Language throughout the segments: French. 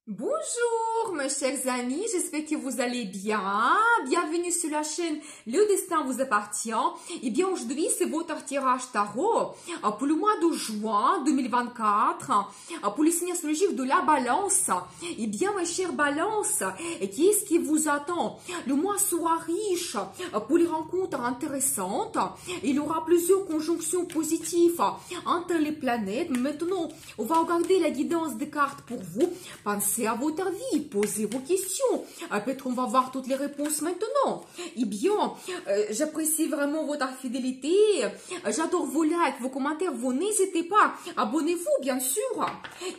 Bonjour mes chers amis, j'espère que vous allez bien. Bienvenue sur la chaîne Le Destin vous appartient. Et bien aujourd'hui c'est votre tirage tarot pour le mois de juin 2024 pour le signe astrologique de la Balance. Et bien mes chers Balances, qu'est-ce qui vous attend? Le mois sera riche pour les rencontres intéressantes. Il y aura plusieurs conjonctions positives entre les planètes. Maintenant on va regarder la guidance des cartes pour vous. Pensez à votre vie, posez vos questions. Peut-être on va voir toutes les réponses maintenant. Eh bien, j'apprécie vraiment votre fidélité. J'adore vos likes, vos commentaires. Vous n'hésitez pas. Abonnez-vous, bien sûr.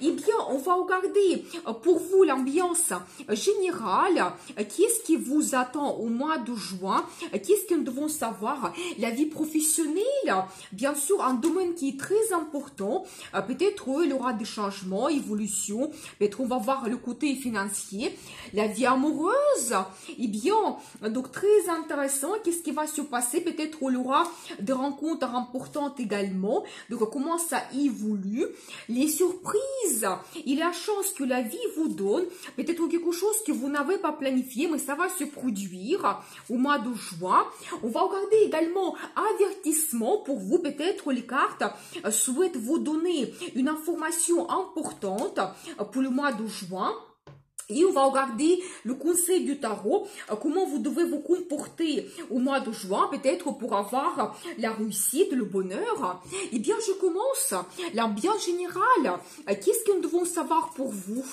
Eh bien, on va regarder pour vous l'ambiance générale. Qu'est-ce qui vous attend au mois de juin? Qu'est-ce que nous devons savoir? La vie professionnelle, bien sûr, un domaine qui est très important. Peut-être il y aura des changements, évolutions. Peut-être on va voir le côté financier, la vie amoureuse, eh bien, donc très intéressant, qu'est-ce qui va se passer, peut-être on aura des rencontres importantes également, donc comment ça évolue, les surprises, et la chance que la vie vous donne, peut-être quelque chose que vous n'avez pas planifié, mais ça va se produire au mois de juin. On va regarder également avertissement pour vous, peut-être les cartes souhaitent vous donner une information importante pour le mois de juin. Et on va regarder le conseil du tarot, comment vous devez vous comporter au mois de juin, peut-être pour avoir la réussite, le bonheur. Eh bien, je commence. L'ambiance générale, qu'est-ce que nous devons savoir pour vous?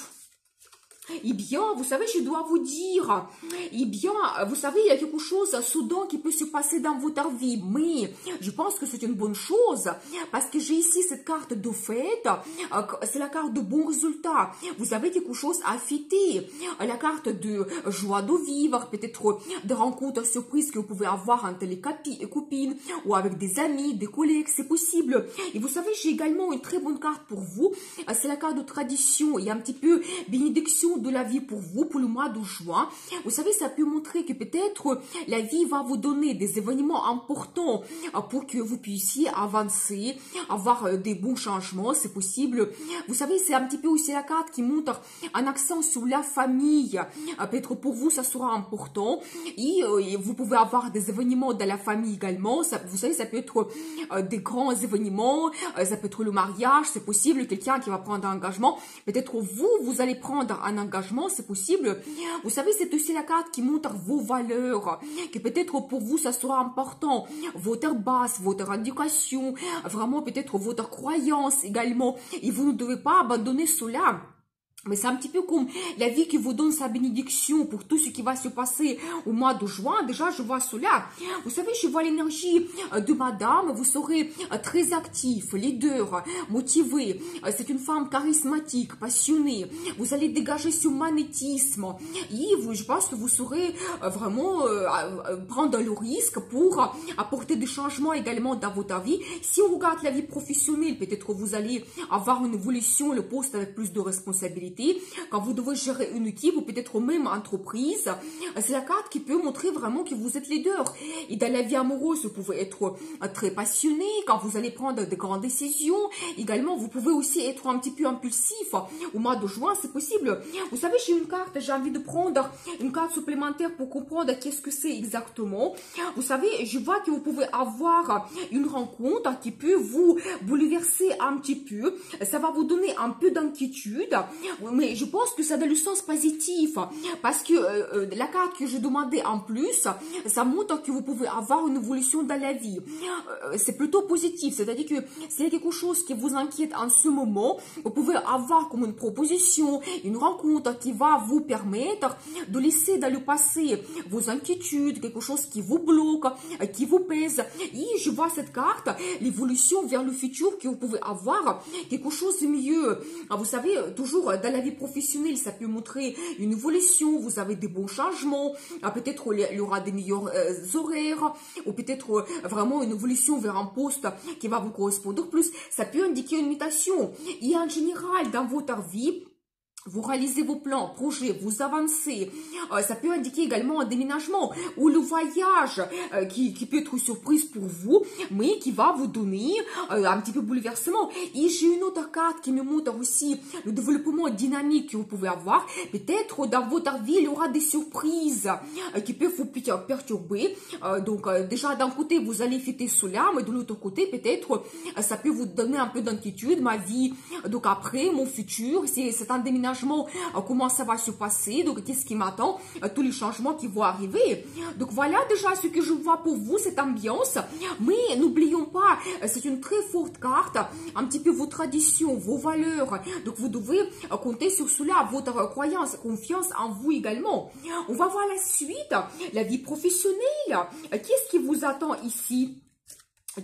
Eh bien, vous savez, je dois vous dire, eh bien, vous savez, il y a quelque chose soudain qui peut se passer dans votre vie, mais je pense que c'est une bonne chose, parce que j'ai ici cette carte de fête, c'est la carte de bons résultats. Vous avez quelque chose à fêter, la carte de joie de vivre, peut-être des rencontres surprises que vous pouvez avoir entre les copines, ou avec des amis, des collègues, c'est possible. Et vous savez, j'ai également une très bonne carte pour vous, c'est la carte de tradition, il y a un petit peu bénédiction de la vie pour vous, pour le mois de juin. Vous savez, ça peut montrer que peut-être la vie va vous donner des événements importants pour que vous puissiez avancer, avoir des bons changements, c'est possible. Vous savez, c'est un petit peu aussi la carte qui montre un accent sur la famille. Peut-être pour vous, ça sera important. Et vous pouvez avoir des événements dans la famille également. Ça, vous savez, ça peut être des grands événements, ça peut être le mariage, c'est possible, quelqu'un qui va prendre un engagement. Peut-être vous, vous allez prendre un engagement, c'est possible. Vous savez, c'est aussi la carte qui montre vos valeurs, que peut-être pour vous, ça sera important. Votre base, votre éducation, vraiment peut-être votre croyance également. Et vous ne devez pas abandonner cela. Mais c'est un petit peu comme la vie qui vous donne sa bénédiction pour tout ce qui va se passer au mois de juin. Déjà, je vois cela. Vous savez, je vois l'énergie de madame. Vous serez très actif, leader, motivé. C'est une femme charismatique, passionnée. Vous allez dégager ce magnétisme. Et je pense que vous saurez vraiment prendre le risque pour apporter des changements également dans votre vie. Si on regarde la vie professionnelle, peut-être vous allez avoir une évolution, le poste avec plus de responsabilités. Quand vous devez gérer une équipe ou peut-être même entreprise, c'est la carte qui peut montrer vraiment que vous êtes leader. Et dans la vie amoureuse, vous pouvez être très passionné quand vous allez prendre de grandes décisions. Également, vous pouvez aussi être un petit peu impulsif. Au mois de juin, c'est possible. Vous savez, j'ai une carte, j'ai envie de prendre une carte supplémentaire pour comprendre qu'est-ce que c'est exactement. Vous savez, je vois que vous pouvez avoir une rencontre qui peut vous bouleverser un petit peu. Ça va vous donner un peu d'inquiétude. Mais je pense que ça a dans le sens positif, parce que la carte que je demandais en plus, ça montre que vous pouvez avoir une évolution dans la vie. C'est plutôt positif, c'est-à-dire que s'il y a quelque chose qui vous inquiète en ce moment, vous pouvez avoir comme une proposition, une rencontre qui va vous permettre de laisser dans le passé vos inquiétudes, quelque chose qui vous bloque, qui vous pèse. Et je vois cette carte, l'évolution vers le futur que vous pouvez avoir, quelque chose de mieux. Vous savez, toujours dans la vie professionnelle, ça peut montrer une évolution, vous avez des bons changements, peut-être il y aura des meilleurs horaires, ou peut-être vraiment une évolution vers un poste qui va vous correspondre plus. Ça peut indiquer une mutation. Et en général, dans votre vie, vous réalisez vos plans, projets, vous avancez. Ça peut indiquer également un déménagement ou le voyage qui peut être une surprise pour vous, mais qui va vous donner un petit peu bouleversement. Et j'ai une autre carte qui me montre aussi le développement dynamique que vous pouvez avoir. Peut-être dans votre vie, il y aura des surprises qui peuvent vous perturber. Donc déjà d'un côté, vous allez fêter cela, mais de l'autre côté, peut-être ça peut vous donner un peu d'inquiétude. Ma vie, donc après, mon futur, c'est un déménagement. Comment ça va se passer, donc qu'est-ce qui m'attend, tous les changements qui vont arriver. Donc voilà déjà ce que je vois pour vous, cette ambiance. Mais n'oublions pas, c'est une très forte carte, un petit peu vos traditions, vos valeurs. Donc vous devez compter sur cela, votre croyance, confiance en vous également. On va voir la suite, la vie professionnelle. Qu'est-ce qui vous attend ici?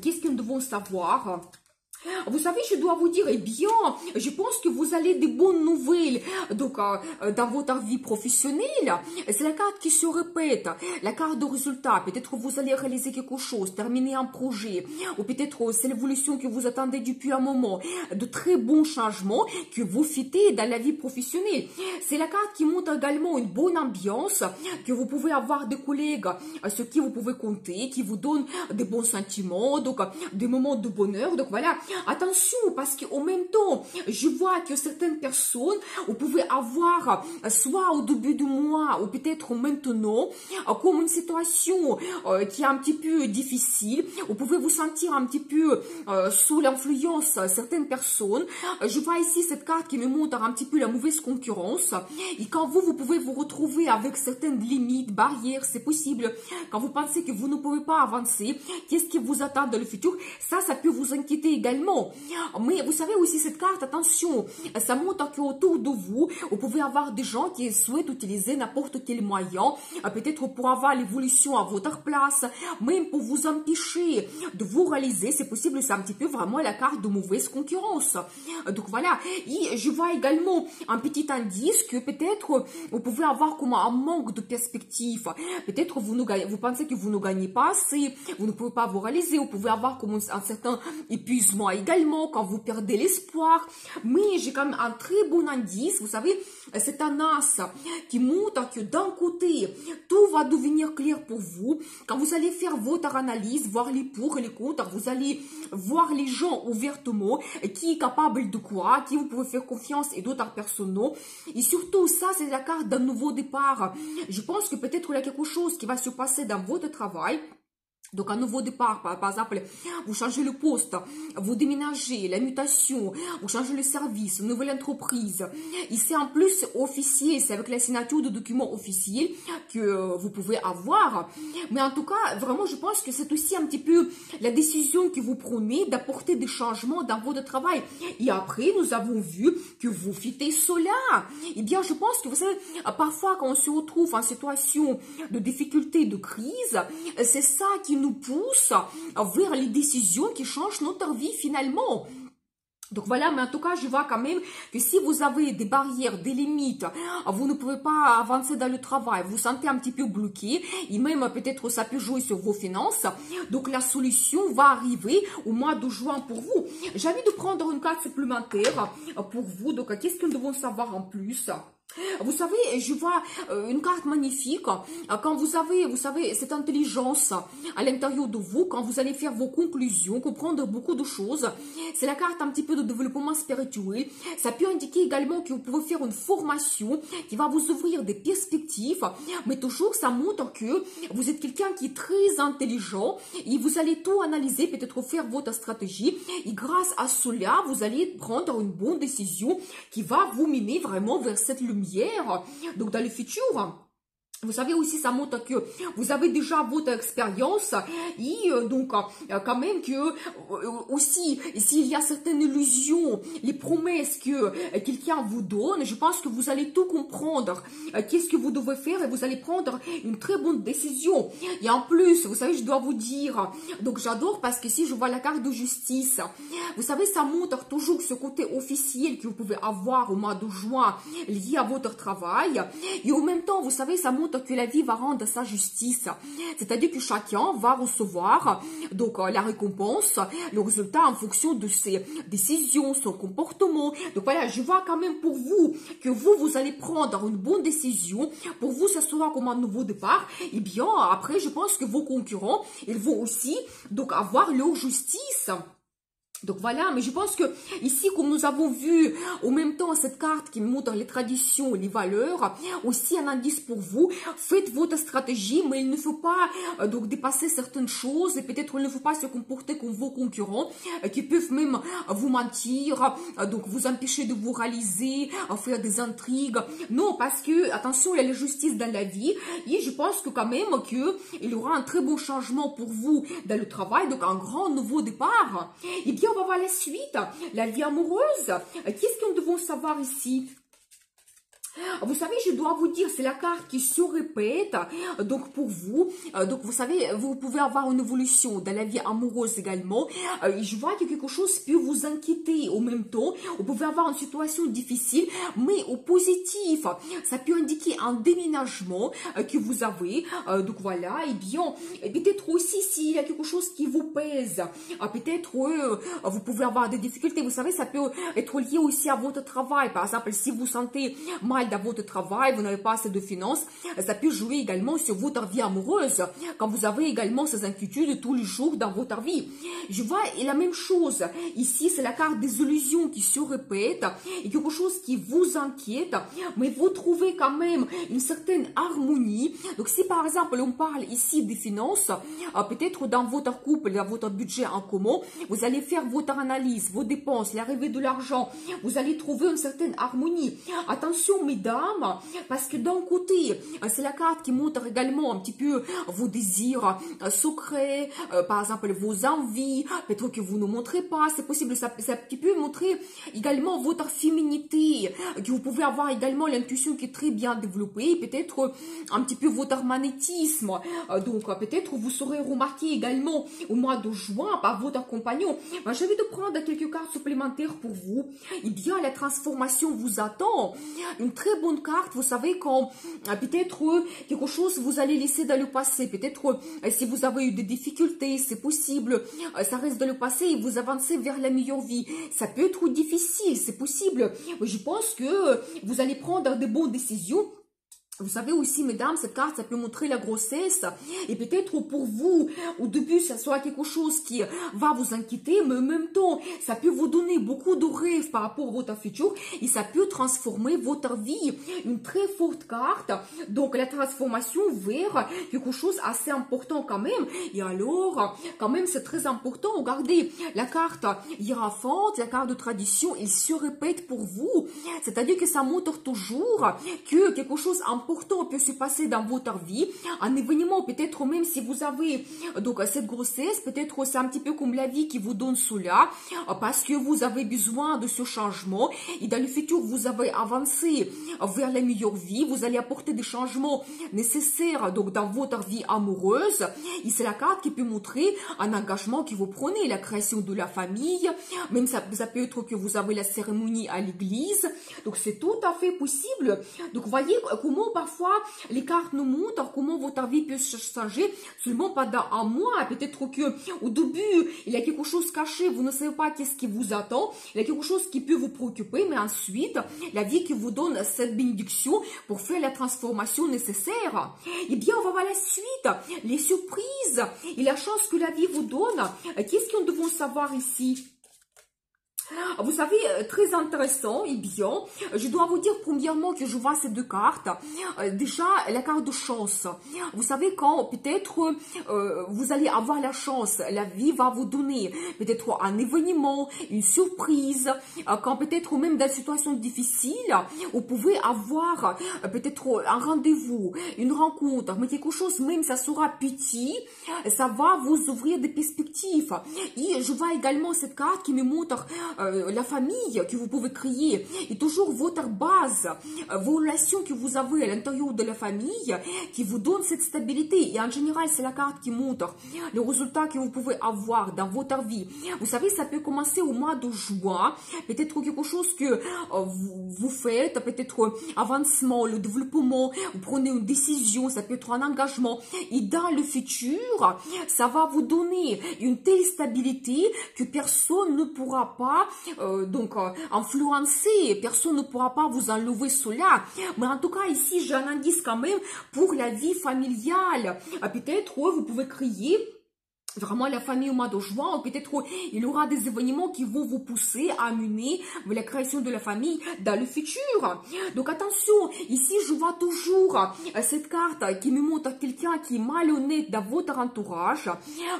Qu'est-ce que nous devons savoir? Vous savez, je dois vous dire, eh bien, je pense que vous allez des bonnes nouvelles donc, dans votre vie professionnelle. C'est la carte qui se répète, la carte de résultat. Peut-être vous allez réaliser quelque chose, terminer un projet, ou peut-être c'est l'évolution que vous attendez depuis un moment. De très bons changements que vous fêtez dans la vie professionnelle. C'est la carte qui montre également une bonne ambiance, que vous pouvez avoir des collègues sur qui vous pouvez compter, qui vous donnent des bons sentiments, donc des moments de bonheur. Donc voilà. Attention, parce qu'en même temps, je vois que certaines personnes, vous pouvez avoir, soit au début du mois, ou peut-être maintenant, comme une situation qui est un petit peu difficile, vous pouvez vous sentir un petit peu sous l'influence de certaines personnes. Je vois ici cette carte qui me montre un petit peu la mauvaise concurrence. Et quand vous pouvez vous retrouver avec certaines limites, barrières, c'est possible. Quand vous pensez que vous ne pouvez pas avancer, qu'est-ce qui vous attend dans le futur? Ça peut vous inquiéter également. Mais vous savez aussi cette carte, attention, ça montre qu'autour de vous, vous pouvez avoir des gens qui souhaitent utiliser n'importe quel moyen, peut-être pour avoir l'évolution à votre place, même pour vous empêcher de vous réaliser, c'est possible, c'est un petit peu vraiment la carte de mauvaise concurrence. Donc voilà, et je vois également un petit indice que peut-être vous pouvez avoir comme un manque de perspective, peut-être vous pensez que vous ne gagnez pas assez, vous ne pouvez pas vous réaliser, vous pouvez avoir comme un certain épuisement également quand vous perdez l'espoir, mais j'ai quand même un très bon indice. Vous savez, c'est un as qui montre que d'un côté tout va devenir clair pour vous quand vous allez faire votre analyse, voir les pour et les contre, vous allez voir les gens ouvertement, qui est capable de quoi, qui vous pouvez faire confiance et d'autres personnes non. Et surtout ça, c'est la carte d'un nouveau départ. Je pense que peut-être il y a quelque chose qui va se passer dans votre travail. Donc, un nouveau départ, par exemple, vous changez le poste, vous déménagez, la mutation, vous changez le service, une nouvelle entreprise. Et c'est en plus officiel, c'est avec la signature de documents officiels que vous pouvez avoir. Mais en tout cas, vraiment, je pense que c'est aussi un petit peu la décision que vous prenez d'apporter des changements dans votre travail. Et après, nous avons vu que vous fêtez cela. Eh bien, je pense que vous savez, parfois, quand on se retrouve en situation de difficulté, de crise, c'est ça qui nous pousse vers les décisions qui changent notre vie finalement. Donc voilà, mais en tout cas, je vois quand même que si vous avez des barrières, des limites, vous ne pouvez pas avancer dans le travail, vous vous sentez un petit peu bloqué, et même peut-être ça peut jouer sur vos finances, donc la solution va arriver au mois de juin pour vous. J'ai envie de prendre une carte supplémentaire pour vous, donc qu'est-ce que nous devons savoir en plus ? Vous savez, je vois une carte magnifique. Quand vous savez, cette intelligence à l'intérieur de vous, quand vous allez faire vos conclusions, comprendre beaucoup de choses, c'est la carte un petit peu de développement spirituel. Ça peut indiquer également que vous pouvez faire une formation qui va vous ouvrir des perspectives, mais toujours ça montre que vous êtes quelqu'un qui est très intelligent et vous allez tout analyser, peut-être faire votre stratégie, et grâce à cela, vous allez prendre une bonne décision qui va vous mener vraiment vers cette lumière. Donc dans le futur, vous savez aussi, ça montre que vous avez déjà votre expérience et donc quand même que aussi, s'il y a certaines illusions, les promesses que quelqu'un vous donne, je pense que vous allez tout comprendre. Qu'est-ce que vous devez faire et vous allez prendre une très bonne décision. Et en plus, vous savez, je dois vous dire, donc j'adore parce que si je vois la carte de justice, vous savez, ça montre toujours ce côté officiel que vous pouvez avoir au mois de juin lié à votre travail. Et en même temps, vous savez, ça montre montre que la vie va rendre sa justice. C'est-à-dire que chacun va recevoir donc la récompense, le résultat en fonction de ses décisions, son comportement. Donc voilà, je vois quand même pour vous que vous allez prendre une bonne décision. Pour vous, ça sera comme un nouveau départ. Et bien, après, je pense que vos concurrents, ils vont aussi donc avoir leur justice. Donc voilà, mais je pense que ici, comme nous avons vu en même temps cette carte qui montre les traditions, les valeurs, aussi un indice pour vous, faites votre stratégie, mais il ne faut pas donc dépasser certaines choses et peut-être il ne faut pas se comporter comme vos concurrents qui peuvent même vous mentir, donc vous empêcher de vous réaliser, faire des intrigues. Non, parce que, attention, il y a la justice dans la vie et je pense que quand même qu'il y aura un très bon changement pour vous dans le travail, donc un grand nouveau départ. Et bien, on va voir la suite, la vie amoureuse. Qu'est-ce que nous devons savoir ici? Vous savez, je dois vous dire, c'est la carte qui se répète, donc pour vous, donc vous savez, vous pouvez avoir une évolution dans la vie amoureuse également. Je vois que quelque chose peut vous inquiéter en même temps. Vous pouvez avoir une situation difficile, mais au positif, ça peut indiquer un déménagement que vous avez. Donc voilà, et bien, peut-être aussi s'il y a quelque chose qui vous pèse, peut-être vous pouvez avoir des difficultés. Vous savez, ça peut être lié aussi à votre travail. Par exemple, si vous sentez mal dans votre travail, vous n'avez pas assez de finances, ça peut jouer également sur votre vie amoureuse, quand vous avez également ces inquiétudes tous les jours dans votre vie. Je vois la même chose, ici c'est la carte des illusions qui se répète, et quelque chose qui vous inquiète, mais vous trouvez quand même une certaine harmonie. Donc si par exemple on parle ici des finances, peut-être dans votre couple, dans votre budget en commun, vous allez faire votre analyse, vos dépenses, l'arrivée de l'argent, vous allez trouver une certaine harmonie. Attention mesdames, parce que d'un côté, c'est la carte qui montre également un petit peu vos désirs secrets, par exemple vos envies, peut-être que vous ne montrez pas, c'est possible, ça un petit peu montrer également votre féminité, que vous pouvez avoir également l'intuition qui est très bien développée, peut-être un petit peu votre magnétisme, donc peut-être vous saurez remarquer également au mois de juin par votre compagnon. Je vais te prendre quelques cartes supplémentaires pour vous. Eh bien, la transformation vous attend. Une très bonne carte, vous savez, quand peut-être quelque chose vous allez laisser dans le passé, peut-être si vous avez eu des difficultés, c'est possible, ça reste dans le passé et vous avancez vers la meilleure vie. Ça peut être difficile, c'est possible, mais je pense que vous allez prendre de bonnes décisions. Vous savez aussi, mesdames, cette carte, ça peut montrer la grossesse. Et peut-être pour vous, au début, ça sera quelque chose qui va vous inquiéter, mais en même temps, ça peut vous donner beaucoup de rêves par rapport à votre futur. Et ça peut transformer votre vie. Une très forte carte. Donc, la transformation vers quelque chose assez important quand même. Et alors, quand même, c'est très important. Regardez, la carte hiérophante, la carte de tradition, il se répète pour vous. C'est-à-dire que ça montre toujours que quelque chose important peut se passer dans votre vie, un événement, peut-être même si vous avez donc cette grossesse, peut-être c'est un petit peu comme la vie qui vous donne cela, parce que vous avez besoin de ce changement, et dans le futur, vous avez avancé vers la meilleure vie, vous allez apporter des changements nécessaires donc dans votre vie amoureuse, et c'est la carte qui peut montrer un engagement que vous prenez, la création de la famille, même ça peut être que vous avez la cérémonie à l'église, donc c'est tout à fait possible. Donc voyez comment parfois les cartes nous montrent comment votre vie peut changer seulement pendant un mois. Peut-être que au début il y a quelque chose caché, vous ne savez pas qu'est-ce qui vous attend, il y a quelque chose qui peut vous préoccuper, mais ensuite la vie qui vous donne cette bénédiction pour faire la transformation nécessaire. Eh bien, on va voir la suite, les surprises et la chance que la vie vous donne. Qu'est-ce que nous devons savoir ici? Vous savez, très intéressant, et bien, je dois vous dire premièrement que je vois ces deux cartes. Déjà, la carte de chance. Vous savez, quand peut-être vous allez avoir la chance, la vie va vous donner peut-être un événement, une surprise, quand peut-être même dans une situation difficile, vous pouvez avoir peut-être un rendez-vous, une rencontre, mais quelque chose même, ça sera petit, ça va vous ouvrir des perspectives. Et je vois également cette carte qui me montre la famille que vous pouvez créer et toujours votre base, vos relations que vous avez à l'intérieur de la famille qui vous donnent cette stabilité. Et en général, c'est la carte qui montre les résultats que vous pouvez avoir dans votre vie. Vous savez, ça peut commencer au mois de juin, peut-être quelque chose que vous faites, peut-être avancement, le développement, vous prenez une décision, ça peut être un engagement. Et dans le futur, ça va vous donner une telle stabilité que personne ne pourra pas influencer, personne ne pourra pas vous enlever cela. Mais en tout cas, ici, j'ai un indice quand même pour la vie familiale. Peut-être vous pouvez crier vraiment la famille au mois de juin, peut-être il y aura des événements qui vont vous pousser à mener la création de la famille dans le futur. Donc attention, ici je vois toujours cette carte qui me montre quelqu'un qui est malhonnête dans votre entourage,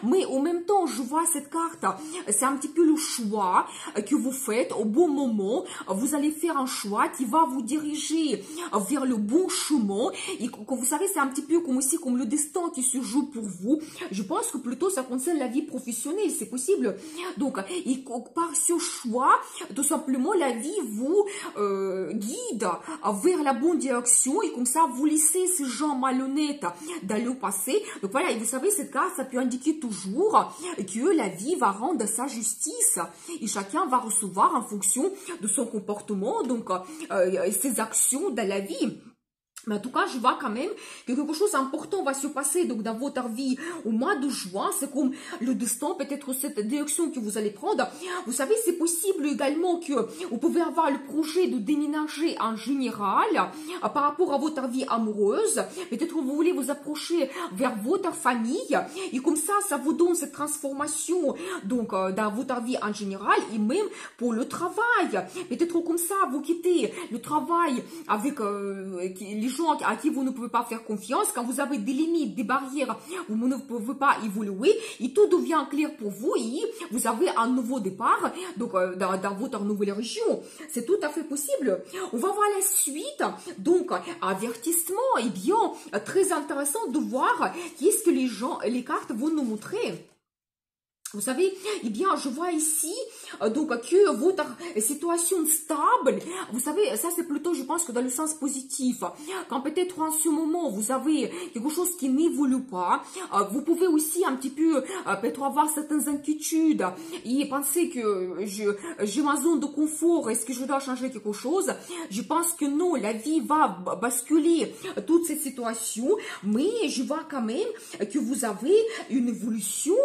mais en même temps je vois cette carte, c'est un petit peu le choix que vous faites au bon moment. Vous allez faire un choix qui va vous diriger vers le bon chemin, et vous savez, c'est un petit peu comme aussi comme le destin qui se joue pour vous. Je pense que plutôt ça concerne la vie professionnelle, c'est possible. Donc, et par ce choix, tout simplement, la vie vous guide vers la bonne direction, et comme ça, vous laissez ces gens malhonnêtes dans le passé. Donc voilà, et vous savez, cette carte, ça peut indiquer toujours que la vie va rendre sa justice, et chacun va recevoir en fonction de son comportement, donc ses actions dans la vie. Mais en tout cas, je vois quand même que quelque chose d'important va se passer donc dans votre vie au mois de juin. C'est comme le destin, peut-être cette direction que vous allez prendre. Vous savez, c'est possible également que vous pouvez avoir le projet de déménager en général par rapport à votre vie amoureuse. Peut-être que vous voulez vous approcher vers votre famille, et comme ça vous donne cette transformation donc dans votre vie en général, et même pour le travail. Peut-être comme ça vous quittez le travail avec les gens à qui vous ne pouvez pas faire confiance, quand vous avez des limites, des barrières, vous ne pouvez pas évoluer, et tout devient clair pour vous, et vous avez un nouveau départ donc dans votre nouvelle région. C'est tout à fait possible. On va voir la suite. Donc, avertissement, et bien, très intéressant de voir qu'est-ce que les cartes vont nous montrer. Vous savez, eh bien, je vois ici, donc, que votre situation stable, vous savez, ça c'est plutôt, je pense que dans le sens positif, quand peut-être en ce moment, vous avez quelque chose qui n'évolue pas, vous pouvez aussi un petit peu, peut-être avoir certaines inquiétudes, et penser que j'ai ma zone de confort, est-ce que je dois changer quelque chose? Je pense que non, la vie va basculer toute cette situation, mais je vois quand même que vous avez une évolution.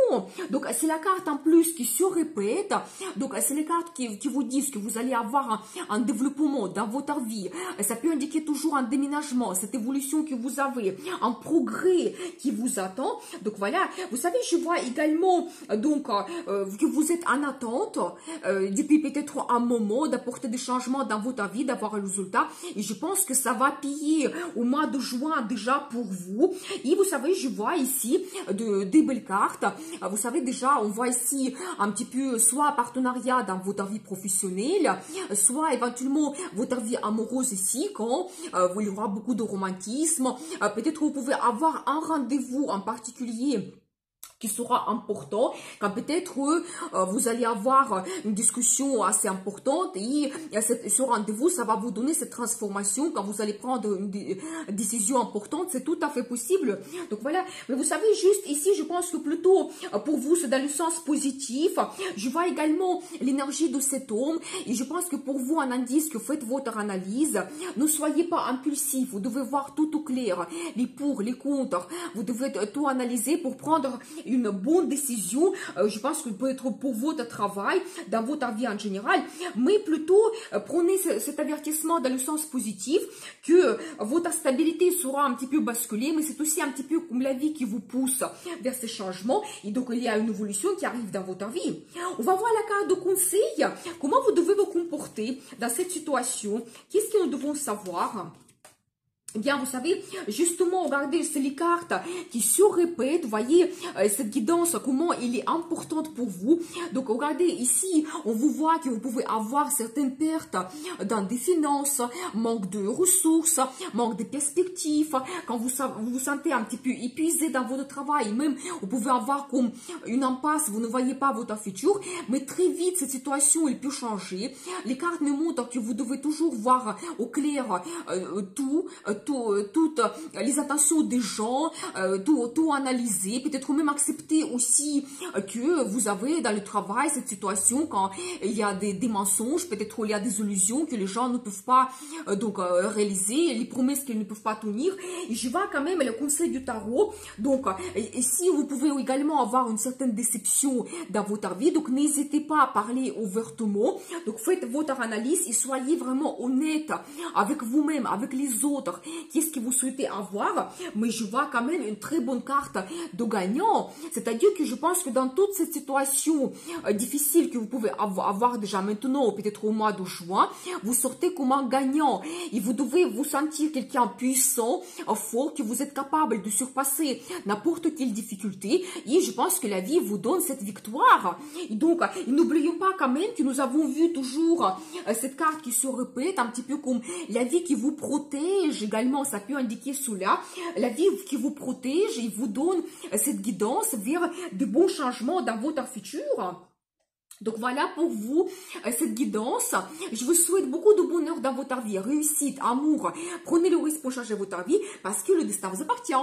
Donc, c'est la carte en plus qui se répète. Donc, c'est les cartes qui vous disent que vous allez avoir un développement dans votre vie. Ça peut indiquer toujours un déménagement, cette évolution que vous avez, un progrès qui vous attend. Donc, voilà. Vous savez, je vois également donc que vous êtes en attente depuis peut-être un moment d'apporter des changements dans votre vie, d'avoir un résultat. Et je pense que ça va payer au mois de juin déjà pour vous. Et vous savez, je vois ici des belles cartes. Vous savez, déjà, on voit ici un petit peu soit partenariat dans votre vie professionnelle, soit éventuellement votre vie amoureuse ici, quand il y aura beaucoup de romantisme. Peut-être vous pouvez avoir un rendez-vous en particulier qui sera important, quand peut-être vous allez avoir une discussion assez importante, et ce rendez-vous, ça va vous donner cette transformation quand vous allez prendre une décision importante. C'est tout à fait possible. Donc voilà, mais vous savez, juste ici, je pense que plutôt pour vous, c'est dans le sens positif. Je vois également l'énergie de cet homme, et je pense que pour vous, un indice que faites votre analyse, ne soyez pas impulsif, vous devez voir tout au clair, les pour, les contre, vous devez tout analyser pour prendre une bonne décision. Je pense que peut être pour votre travail, dans votre vie en général, mais plutôt prenez cet avertissement dans le sens positif, que votre stabilité sera un petit peu basculée, mais c'est aussi un petit peu comme la vie qui vous pousse vers ces changements, et donc il y a une évolution qui arrive dans votre vie. On va voir la carte de conseil, comment vous devez vous comporter dans cette situation, qu'est-ce que nous devons savoir. Eh bien, vous savez, justement, regardez, c'est les cartes qui se répètent. Vous voyez, cette guidance, comment elle est importante pour vous. Donc, regardez, ici, on vous voit que vous pouvez avoir certaines pertes dans des finances, manque de ressources, manque de perspectives. Quand vous vous sentez un petit peu épuisé dans votre travail, même, vous pouvez avoir comme une impasse, vous ne voyez pas votre futur. Mais très vite, cette situation, elle peut changer. Les cartes nous montrent que vous devez toujours voir au clair toutes les intentions des gens, tout analyser, peut-être même accepter aussi que vous avez dans le travail cette situation quand il y a des mensonges, peut-être il y a des illusions que les gens ne peuvent pas réaliser, les promesses qu'ils ne peuvent pas tenir. Et je vois quand même le conseil du tarot. Donc, et si vous pouvez également avoir une certaine déception dans votre vie, donc n'hésitez pas à parler ouvertement. Donc, faites votre analyse et soyez vraiment honnête avec vous-même, avec les autres. Qu'est-ce que vous souhaitez avoir? Mais je vois quand même une très bonne carte de gagnant. C'est-à-dire que je pense que dans toute cette situation difficile que vous pouvez avoir déjà maintenant, ou peut-être au mois de juin, vous sortez comme un gagnant. Et vous devez vous sentir quelqu'un puissant, fort, que vous êtes capable de surpasser n'importe quelle difficulté. Et je pense que la vie vous donne cette victoire. Et donc, n'oublions pas quand même que nous avons vu toujours cette carte qui se répète, un petit peu comme la vie qui vous protège également, ça peut indiquer cela, la vie qui vous protège et vous donne cette guidance vers de bons changements dans votre futur. Donc voilà pour vous cette guidance. Je vous souhaite beaucoup de bonheur dans votre vie, réussite, amour. Prenez le risque pour changer votre vie parce que le destin vous appartient.